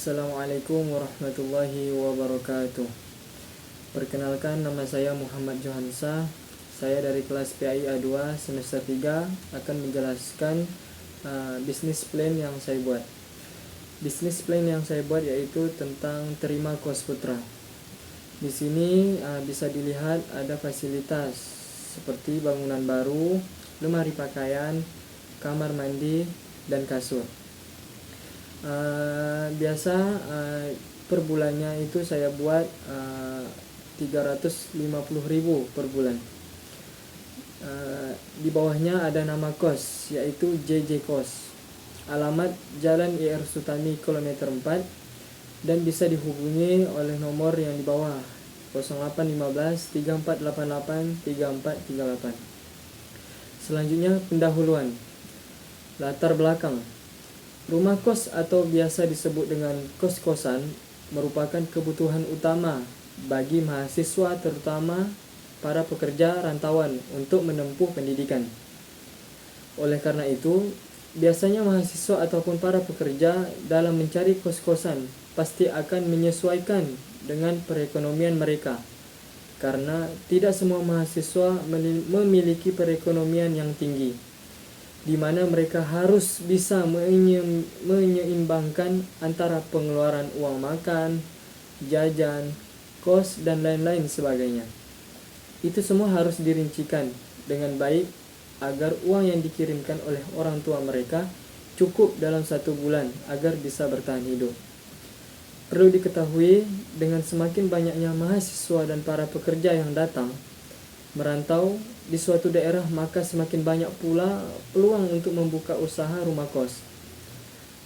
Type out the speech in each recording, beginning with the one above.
Assalamualaikum warahmatullahi wabarakatuh. Perkenalkan, nama saya Muhammad Johansa. Saya dari kelas PAI A2 semester 3 akan menjelaskan bisnis plan yang saya buat. Bisnis plan yang saya buat yaitu tentang terima kos putra. Di sini bisa dilihat ada fasilitas seperti bangunan baru, lemari pakaian, kamar mandi, dan kasur. Biasa per bulannya itu saya buat 350.000 per bulan. Di bawahnya ada nama kos yaitu JJ Kos. Alamat Jalan IR Sutami kilometer 4 dan bisa dihubungi oleh nomor yang di bawah 0815 3488 3438. Selanjutnya pendahuluan. Latar belakang. Rumah kos atau biasa disebut dengan kos-kosan merupakan kebutuhan utama bagi mahasiswa, terutama para pekerja rantauan untuk menempuh pendidikan. Oleh karena itu, biasanya mahasiswa ataupun para pekerja dalam mencari kos-kosan pasti akan menyesuaikan dengan perekonomian mereka, karena tidak semua mahasiswa memiliki perekonomian yang tinggi, di mana mereka harus bisa menyeimbangkan antara pengeluaran uang makan, jajan, kos, dan lain-lain sebagainya. Itu semua harus dirincikan dengan baik agar uang yang dikirimkan oleh orang tua mereka cukup dalam 1 bulan agar bisa bertahan hidup. Perlu diketahui, dengan semakin banyaknya mahasiswa dan para pekerja yang datang merantau di suatu daerah, maka semakin banyak pula peluang untuk membuka usaha rumah kos.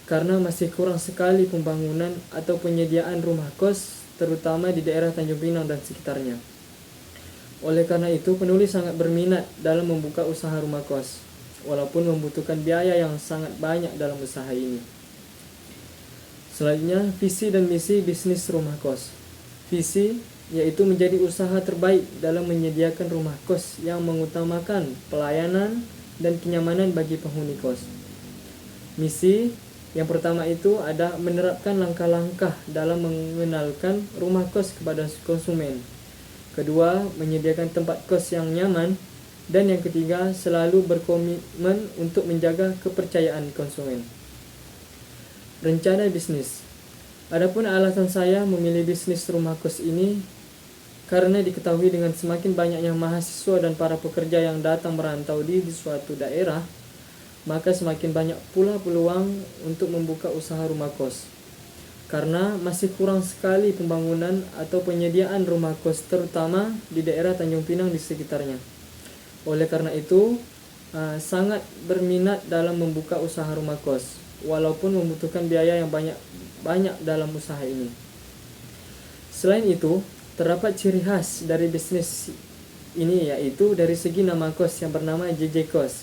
Karena masih kurang sekali pembangunan atau penyediaan rumah kos, terutama di daerah Tanjung Pinang dan sekitarnya. Oleh karena itu, penulis sangat berminat dalam membuka usaha rumah kos, walaupun membutuhkan biaya yang sangat banyak dalam usaha ini. Selanjutnya, visi dan misi bisnis rumah kos. Visi yaitu menjadi usaha terbaik dalam menyediakan rumah kos yang mengutamakan pelayanan dan kenyamanan bagi penghuni kos. Misi yang pertama itu ada menerapkan langkah-langkah dalam mengenalkan rumah kos kepada konsumen. Kedua, menyediakan tempat kos yang nyaman. Dan yang ketiga, selalu berkomitmen untuk menjaga kepercayaan konsumen. Rencana bisnis. Adapun alasan saya memilih bisnis rumah kos ini karena diketahui dengan semakin banyaknya mahasiswa dan para pekerja yang datang merantau di suatu daerah, maka semakin banyak pula peluang untuk membuka usaha rumah kos. Karena masih kurang sekali pembangunan atau penyediaan rumah kos, terutama di daerah Tanjung Pinang di sekitarnya. Oleh karena itu, sangat berminat dalam membuka usaha rumah kos, walaupun membutuhkan biaya yang banyak dalam usaha ini. Selain itu, terdapat ciri khas dari bisnis ini, yaitu dari segi nama kos yang bernama JJ Kos,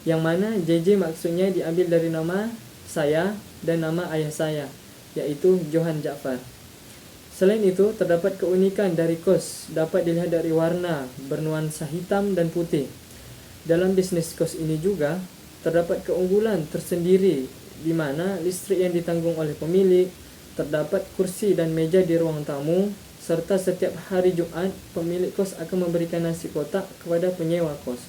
yang mana JJ maksudnya diambil dari nama saya dan nama ayah saya, yaitu Johan Ja'far. Selain itu, terdapat keunikan dari kos dapat dilihat dari warna bernuansa hitam dan putih. Dalam bisnis kos ini juga terdapat keunggulan tersendiri, di mana listrik yang ditanggung oleh pemilik, terdapat kursi dan meja di ruang tamu, serta setiap hari Jumat pemilik kos akan memberikan nasi kotak kepada penyewa kos.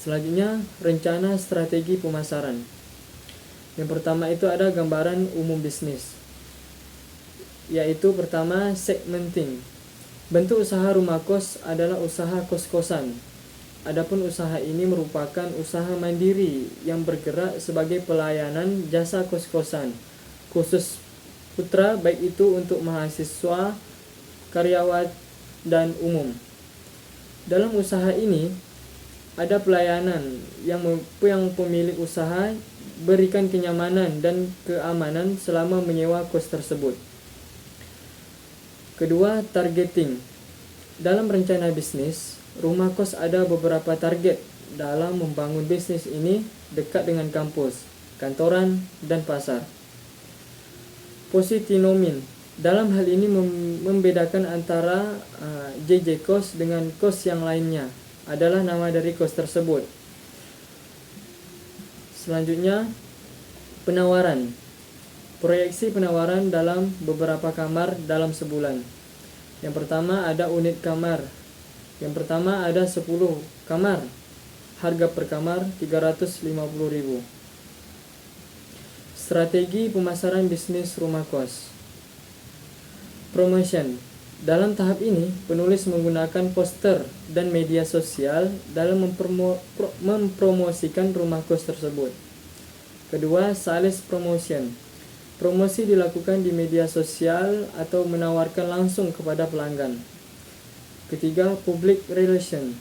Selanjutnya, rencana strategi pemasaran. Yang pertama itu ada gambaran umum bisnis, yaitu pertama segmenting. Bentuk usaha rumah kos adalah usaha kos-kosan. Adapun usaha ini merupakan usaha mandiri yang bergerak sebagai pelayanan jasa kos-kosan khusus putra, baik itu untuk mahasiswa, karyawan, dan umum. Dalam usaha ini ada pelayanan yang pemilik usaha berikan kenyamanan dan keamanan selama menyewa kos tersebut. Kedua, targeting. Dalam rencana bisnis, rumah kos ada beberapa target dalam membangun bisnis ini dekat dengan kampus, kantoran, dan pasar. Positinomin. Dalam hal ini membedakan antara JJ Kos dengan kos yang lainnya adalah nama dari kos tersebut. Selanjutnya, penawaran. Proyeksi penawaran dalam beberapa kamar dalam sebulan. Yang pertama ada unit kamar. Yang pertama ada 10 kamar. Harga per kamar 350.000. Strategi pemasaran bisnis rumah kos. Promotion. Dalam tahap ini, penulis menggunakan poster dan media sosial dalam mempromosikan rumah kos tersebut. Kedua, sales promotion. Promosi dilakukan di media sosial atau menawarkan langsung kepada pelanggan. Ketiga, public relation.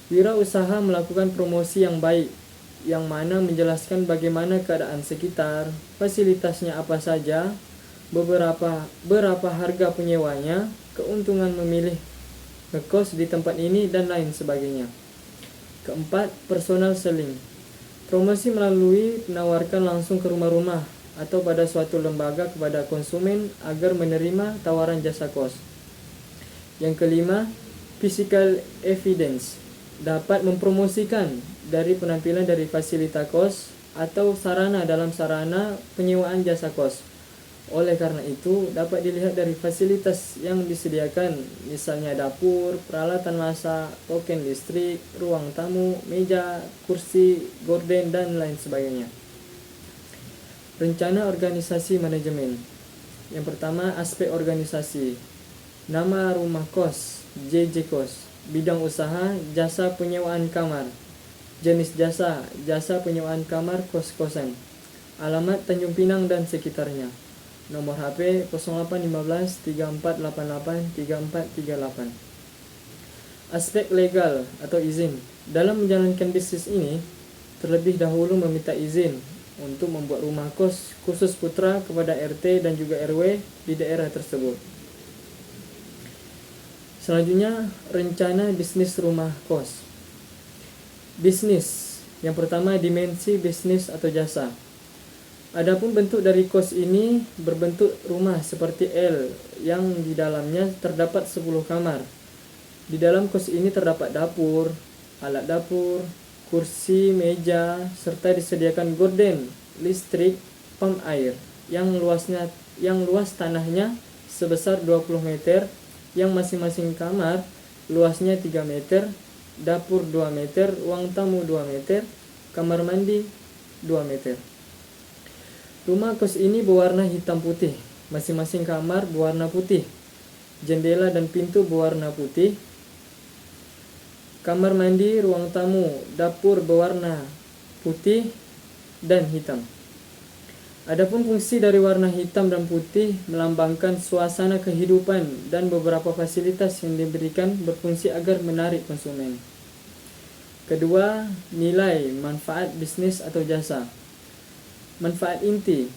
Wirausaha melakukan promosi yang baik, yang mana menjelaskan bagaimana keadaan sekitar, fasilitasnya apa saja, berapa harga penyewanya, keuntungan memilih ngekos di tempat ini, dan lain sebagainya. Keempat, personal selling. Promosi melalui menawarkan langsung ke rumah-rumah atau pada suatu lembaga kepada konsumen agar menerima tawaran jasa kos. Yang kelima, physical evidence. Dapat mempromosikan dari penampilan dari fasilitas kos atau sarana dalam sarana penyewaan jasa kos. Oleh karena itu, dapat dilihat dari fasilitas yang disediakan, misalnya dapur, peralatan masak, token listrik, ruang tamu, meja, kursi, gorden, dan lain sebagainya. Rencana organisasi manajemen. Yang pertama, aspek organisasi. Nama rumah kos, JJ Kos. Bidang usaha, jasa penyewaan kamar. Jenis jasa, jasa penyewaan kamar kos-kosan. Alamat Tanjung Pinang dan sekitarnya. Nomor HP 0815 3488 3438. Aspek legal atau izin. Dalam menjalankan bisnis ini, terlebih dahulu meminta izin untuk membuat rumah kos khusus putra kepada RT dan juga RW di daerah tersebut. Selanjutnya, rencana bisnis rumah kos. Bisnis. Yang pertama, dimensi bisnis atau jasa. Adapun bentuk dari kos ini berbentuk rumah seperti L yang di dalamnya terdapat 10 kamar. Di dalam kos ini terdapat dapur, alat dapur, kursi, meja, serta disediakan gorden, listrik, pump air yang luas tanahnya sebesar 20 meter, yang masing-masing kamar luasnya 3 meter, dapur 2 meter, ruang tamu 2 meter, kamar mandi 2 meter. Rumah kos ini berwarna hitam putih, masing-masing kamar berwarna putih, jendela dan pintu berwarna putih. Kamar mandi, ruang tamu, dapur berwarna putih dan hitam. Adapun fungsi dari warna hitam dan putih melambangkan suasana kehidupan dan beberapa fasilitas yang diberikan berfungsi agar menarik konsumen. Kedua, nilai manfaat bisnis atau jasa. Manfaat inti.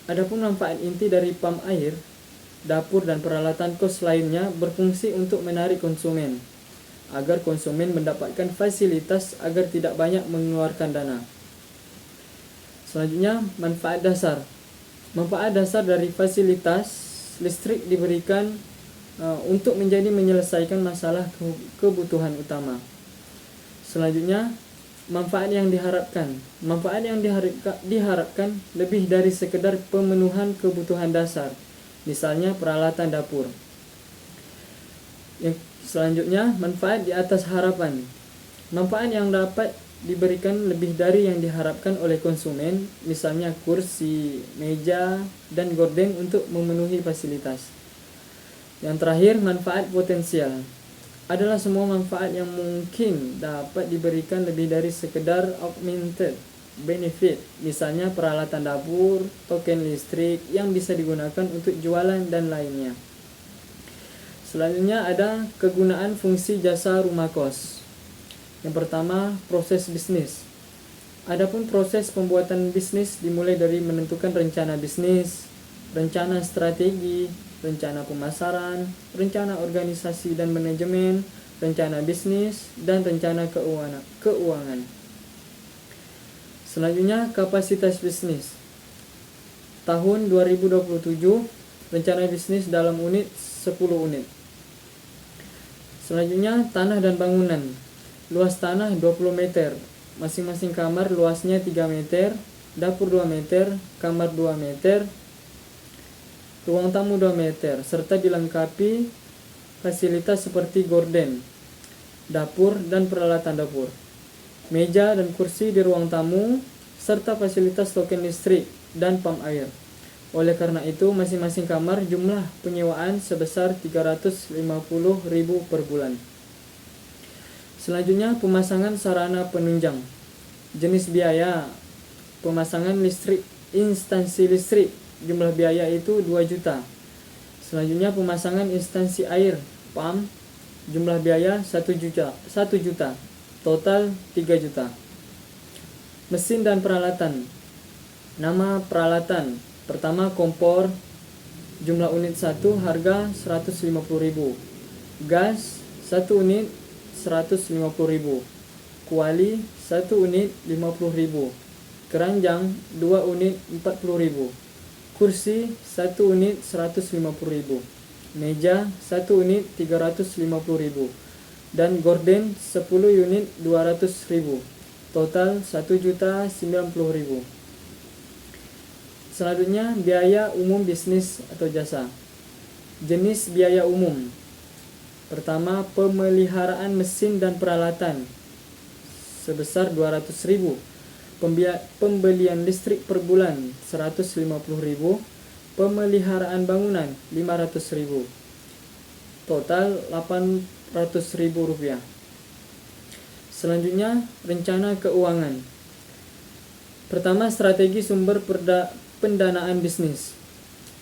Adapun manfaat inti dari pump air, dapur dan peralatan kos lainnya berfungsi untuk menarik konsumen, agar konsumen mendapatkan fasilitas agar tidak banyak mengeluarkan dana. Selanjutnya, manfaat dasar. Manfaat dasar dari fasilitas listrik diberikan untuk menyelesaikan masalah kebutuhan utama. Selanjutnya, manfaat yang diharapkan. Manfaat yang diharapkan lebih dari sekedar pemenuhan kebutuhan dasar, misalnya peralatan dapur. Yang selanjutnya, manfaat di atas harapan. Manfaat yang dapat diberikan lebih dari yang diharapkan oleh konsumen, misalnya kursi, meja, dan gorden untuk memenuhi fasilitas. Yang terakhir, manfaat potensial. Adalah semua manfaat yang mungkin dapat diberikan lebih dari sekedar augmented benefit, misalnya peralatan dapur, token listrik yang bisa digunakan untuk jualan dan lainnya. Selanjutnya ada kegunaan fungsi jasa rumah kos. Yang pertama, proses bisnis. Adapun proses pembuatan bisnis dimulai dari menentukan rencana bisnis, rencana strategi, rencana pemasaran, rencana organisasi dan manajemen, rencana bisnis, dan rencana keuangan. Selanjutnya, kapasitas bisnis. Tahun 2027, rencana bisnis dalam unit 10 unit. Selanjutnya, tanah dan bangunan. Luas tanah 20 meter, masing-masing kamar luasnya 3 meter, dapur 2 meter, kamar 2 meter, ruang tamu 2 meter, serta dilengkapi fasilitas seperti gorden, dapur, dan peralatan dapur, meja dan kursi di ruang tamu, serta fasilitas token listrik dan pam air. Oleh karena itu, masing-masing kamar jumlah penyewaan sebesar 350.000 per bulan. Selanjutnya, pemasangan sarana penunjang. Jenis biaya pemasangan listrik, instansi listrik, jumlah biaya itu 2 juta. Selanjutnya, pemasangan instansi air, PAM, jumlah biaya 1 juta. Total 3 juta. Mesin dan peralatan. Nama peralatan. Pertama, kompor, jumlah unit 1, harga 150.000. Gas 1 unit 150.000. Kuali 1 unit 50.000. Keranjang 2 unit 40.000. Kursi 1 unit 150.000. Meja 1 unit 350.000. Dan gorden 10 unit 200.000. Total 1.090.000. Selanjutnya, biaya umum bisnis atau jasa. Jenis biaya umum. Pertama, pemeliharaan mesin dan peralatan sebesar 200.000. Pembelian listrik per bulan 150.000. Pemeliharaan bangunan 500.000. Total 800.000 rupiah. Selanjutnya, rencana keuangan. Pertama, strategi sumber pendanaan bisnis.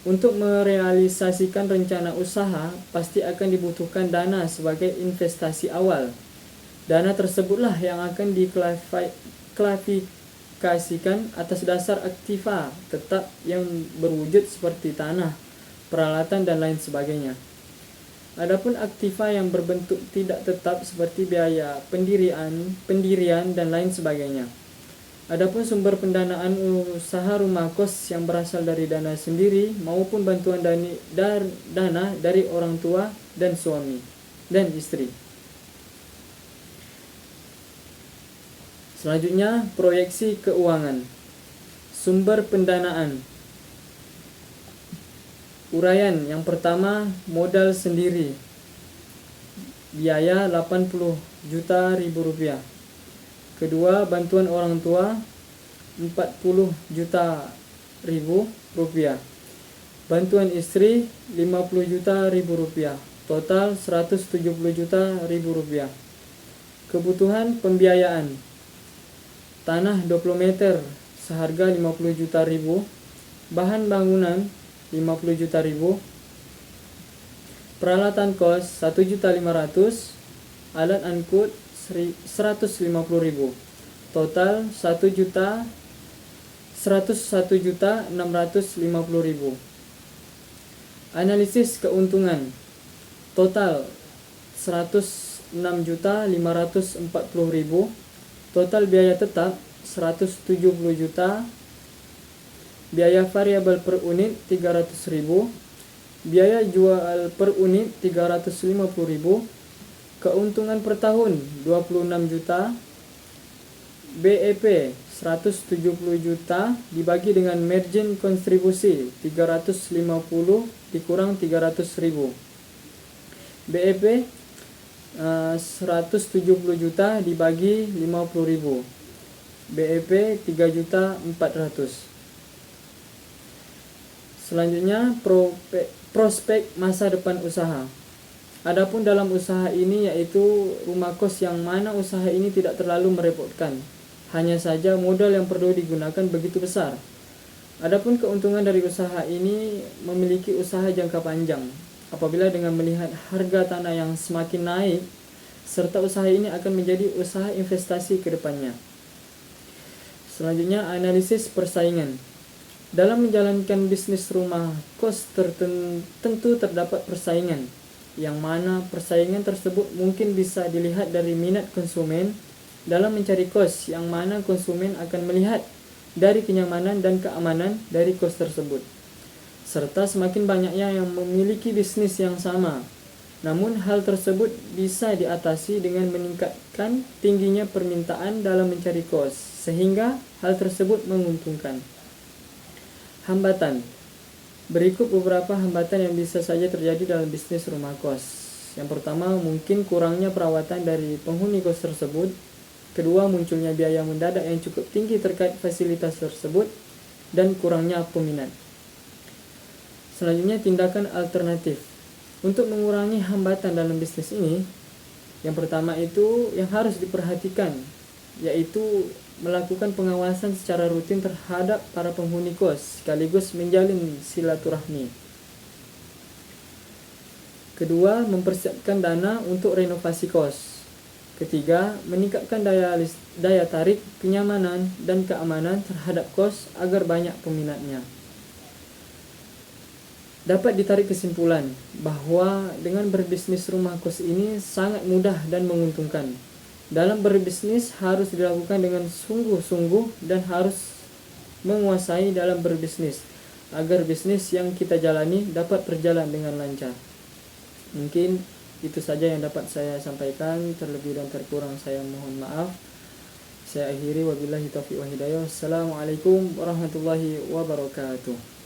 Untuk merealisasikan rencana usaha, pasti akan dibutuhkan dana sebagai investasi awal. Dana tersebutlah yang akan diklasifikasikan atas dasar aktiva tetap yang berwujud seperti tanah, peralatan, dan lain sebagainya. Adapun aktiva yang berbentuk tidak tetap seperti biaya pendirian dan lain sebagainya. Adapun sumber pendanaan usaha rumah kos yang berasal dari dana sendiri maupun bantuan dana dari orang tua dan suami dan istri. Selanjutnya, proyeksi keuangan. Sumber pendanaan. Uraian yang pertama, modal sendiri. Biaya 80 juta rupiah. Kedua, bantuan orang tua 40 juta rupiah. Bantuan istri 50 juta rupiah. Total 170 juta rupiah. Kebutuhan pembiayaan. Tanah 20 meter seharga 50 juta. Bahan bangunan 50 juta. Peralatan kos 1.500.000. Alat angkut 150.000. Total 101.650.000. Analisis keuntungan. Total 106.540.000. Total biaya tetap 170 juta. Biaya variabel per unit 300.000. Biaya jual per unit 350.000. Keuntungan per tahun 26 juta. BEP 170 juta dibagi dengan margin kontribusi 350 dikurang 300.000. BEP 170 juta dibagi 50.000. BEP 3.400.000. Selanjutnya, prospek masa depan usaha. Adapun dalam usaha ini yaitu rumah kos yang mana usaha ini tidak terlalu merepotkan. Hanya saja modal yang perlu digunakan begitu besar. Adapun keuntungan dari usaha ini memiliki usaha jangka panjang. Apabila dengan melihat harga tanah yang semakin naik, serta usaha ini akan menjadi usaha investasi ke depannya. Selanjutnya, analisis persaingan. Dalam menjalankan bisnis rumah kos tentu terdapat persaingan, yang mana persaingan tersebut mungkin bisa dilihat dari minat konsumen dalam mencari kos, yang mana konsumen akan melihat dari kenyamanan dan keamanan dari kos tersebut, serta semakin banyaknya yang memiliki bisnis yang sama. Namun hal tersebut bisa diatasi dengan meningkatkan tingginya permintaan dalam mencari kos, sehingga hal tersebut menguntungkan. Hambatan. Berikut beberapa hambatan yang bisa saja terjadi dalam bisnis rumah kos. Yang pertama, mungkin kurangnya perawatan dari penghuni kos tersebut. Kedua, munculnya biaya mendadak yang cukup tinggi terkait fasilitas tersebut. Dan kurangnya peminat. Selanjutnya, tindakan alternatif. Untuk mengurangi hambatan dalam bisnis ini, yang pertama itu yang harus diperhatikan, yaitu melakukan pengawasan secara rutin terhadap para penghuni kos, sekaligus menjalin silaturahmi. Kedua, mempersiapkan dana untuk renovasi kos. Ketiga, meningkatkan daya tarik, kenyamanan, dan keamanan terhadap kos agar banyak peminatnya. Dapat ditarik kesimpulan bahwa dengan berbisnis rumah kos ini sangat mudah dan menguntungkan. Dalam berbisnis harus dilakukan dengan sungguh-sungguh dan harus menguasai dalam berbisnis agar bisnis yang kita jalani dapat berjalan dengan lancar. Mungkin itu saja yang dapat saya sampaikan, terlebih dan terkurang saya mohon maaf. Saya akhiri, wabillahi taufiq wa hidayah. Assalamualaikum warahmatullahi wabarakatuh.